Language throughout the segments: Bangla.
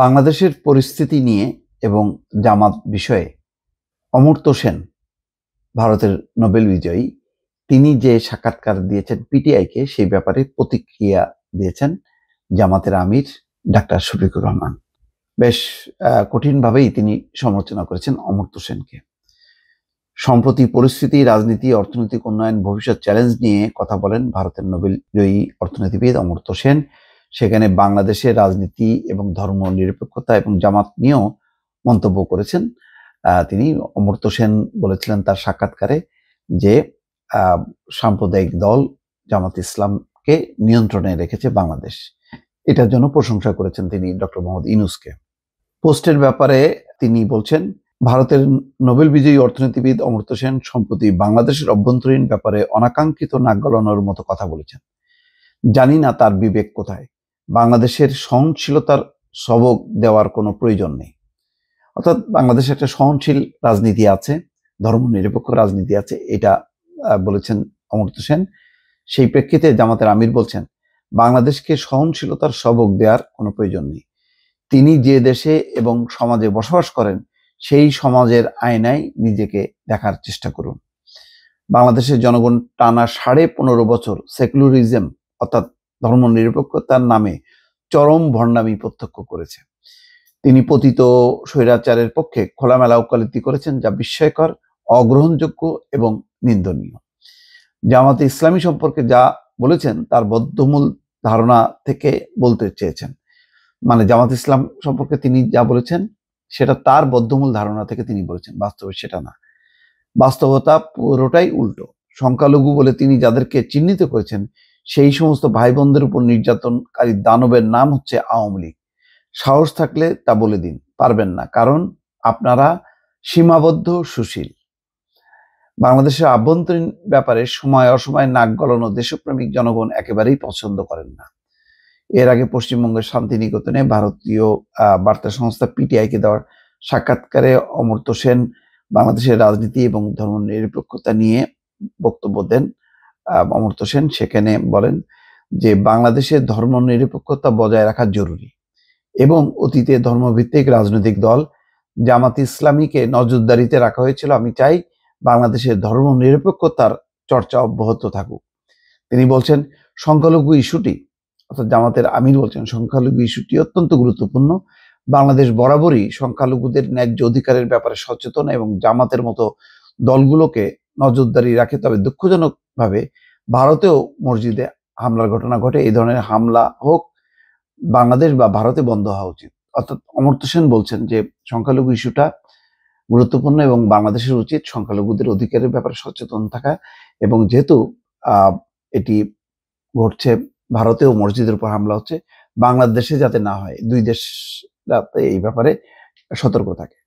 বাংলাদেশের পরিস্থিতি নিয়ে এবং জামাত বিষয়ে অমর্ত্য সেন, ভারতের নোবেল বিজয়ী, তিনি যে সাক্ষাৎকার দিয়েছেন পিটিআইকে, সেই ব্যাপারে প্রতিক্রিয়া দিয়েছেন জামাতের আমির ডাক্তার শফিকুর রহমান। বেশ কঠিনভাবেই তিনি সমালোচনা করেছেন অমর্ত্য সেনকে। সম্প্রতি পরিস্থিতি, রাজনীতি, অর্থনৈতিক উন্নয়ন, ভবিষ্যৎ চ্যালেঞ্জ নিয়ে কথা বলেন ভারতের নোবেল জয়ী অর্থনীতিবিদ অমর্ত্য সেন। সেখানে বাংলাদেশের রাজনীতি এবং ধর্ম নিরপেক্ষতা এবং জামাত নিয়েও মন্তব্য করেছেন তিনি। অমর্ত্য সেন বলেছিলেন তার সাক্ষাৎকারে যে সাম্প্রদায়িক দল জামাত ইসলামকে নিয়ন্ত্রণে রেখেছে বাংলাদেশ। এটার জন্য প্রশংসা করেছেন তিনি ডক্টর মোহাম্মদ ইউনূসকে। পোস্টের ব্যাপারে তিনি বলছেন, ভারতের নোবেল বিজয়ী অর্থনীতিবিদ অমর্ত্য সেন সম্প্রতি বাংলাদেশের অভ্যন্তরীণ ব্যাপারে অনাকাঙ্ক্ষিত নাক গলানোর মতো কথা বলেছেন। জানি না তার বিবেক কোথায়। বাংলাদেশের সহনশীলতার সবক দেওয়ার কোনো প্রয়োজন নেই। অর্থাৎ বাংলাদেশে একটা সহনশীল রাজনীতি আছে, ধর্মনিরপেক্ষ রাজনীতি আছে, এটা বলেছেন অমর্ত্য সেন। সেই প্রেক্ষিতে জামাতের আমির বলছেন, বাংলাদেশকে সহনশীলতার সবক দেওয়ার কোনো প্রয়োজন নেই। তিনি যে দেশে এবং সমাজে বসবাস করেন সেই সমাজের আয়নায় নিজেকে দেখার চেষ্টা করুন। বাংলাদেশের জনগণ টানা 15.5 বছর সেকুলারিজম অর্থাৎ ধর্মনিরপেক্ষতার নামে চরম ভণ্ডামি প্রত্যক্ষ করেছে। তিনি পতিত স্বৈরাচারের পক্ষে খোলামেলা ওকালতি করেছেন, যা বিস্ময়কর, অগ্রহণযোগ্য এবং নিন্দনীয়। জামাতে ইসলামী সম্পর্কে যা বলেছেন তার বদ্ধমূল ধারণা থেকে বলতে চেয়েছেন। মানে জামাত ইসলাম সম্পর্কে তিনি যা বলেছেন সেটা তার বদ্ধমূল ধারণা থেকে তিনি বলেছেন, বাস্তবে সেটা না। বাস্তবতা পুরোটাই উল্টো। সংখ্যালঘু বলে তিনি যাদেরকে চিহ্নিত করেছেন সেই সমস্ত ভাই বোনদের উপর নির্যাতনকারী দানবের নাম হচ্ছে আওয়ামী লীগ। সাহস থাকলে তা বলে দিন। পারবেন না, কারণ আপনারা সীমাবদ্ধ সুশীল। বাংলাদেশের আভ্যন্তরীণ ব্যাপারে সময় অসময় নাক গলানো দেশপ্রেমিক জনগণ একেবারেই পছন্দ করেন না। এর আগে পশ্চিমবঙ্গের শান্তিনিকেতনে ভারতীয় বার্তা সংস্থা পিটিআইকে দেওয়ার সাক্ষাৎকারে অমর্ত্য সেন বাংলাদেশের রাজনীতি এবং ধর্মনিরপেক্ষতা নিয়ে বক্তব্য দেন। অমর্ত্য সেন সেখানে বলেন যে বাংলাদেশের ধর্মনিরপেক্ষতা বজায় রাখা জরুরি এবং অতীতে ধর্মভিত্তিক রাজনৈতিক দল জামাত ইসলামীকে নজরদারিতে রাখা হয়েছিল। আমি চাই বাংলাদেশের ধর্মনিরপেক্ষতার চর্চা অব্যাহত থাকুক। তিনি বলছেন, সংখ্যালঘু ইস্যুটি, অর্থাৎ জামাতের আমির বলছেন, সংখ্যালঘু ইস্যুটি অত্যন্ত গুরুত্বপূর্ণ। বাংলাদেশ বরাবরই সংখ্যালঘুদের ন্যায্য অধিকারের ব্যাপারে সচেতন এবং জামাতের মতো দলগুলোকে নজরদারি রাখে। তবে দুঃখজনকভাবে ভারতেও মসজিদে হামলার ঘটনা ঘটে। এই ধরনের হামলা হোক বাংলাদেশ বা ভারতে বন্ধ হওয়া উচিত। অর্থাৎ অমর্ত্য সেন বলছেন যে সংখ্যালঘু ইস্যুটা গুরুত্বপূর্ণ এবং বাংলাদেশের উচিত সংখ্যালঘুদের অধিকারের ব্যাপারে সচেতন থাকা। এবং যেহেতু এটি ঘটছে, ভারতেও মসজিদের উপর হামলা হচ্ছে, বাংলাদেশে যাতে না হয়, দুই দেশ যাতে এই ব্যাপারে সতর্ক থাকে।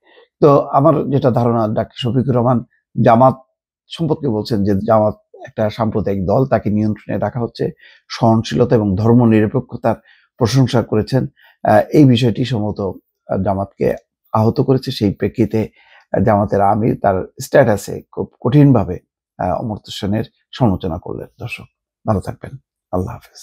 তো আমার যেটা ধারণা, ডাক্তার শফিকুর রহমান জামাত সম্পর্কে বলছেন যে জামাত একটা সাম্প্রদায়িক দল, তাকে নিয়ন্ত্রণে রাখা হচ্ছে, সহনশীলতা এবং ধর্ম নিরপেক্ষতার প্রশংসা করেছেন। এই বিষয়টি সম্ভবত জামাতকে আহত করেছে। সেই প্রেক্ষিতে জামাতের আমির তার স্ট্যাটাসে খুব কঠিনভাবে অমর্ত্য সেনের সমালোচনা করলেন। দর্শক ভালো থাকবেন। আল্লাহ হাফেজ।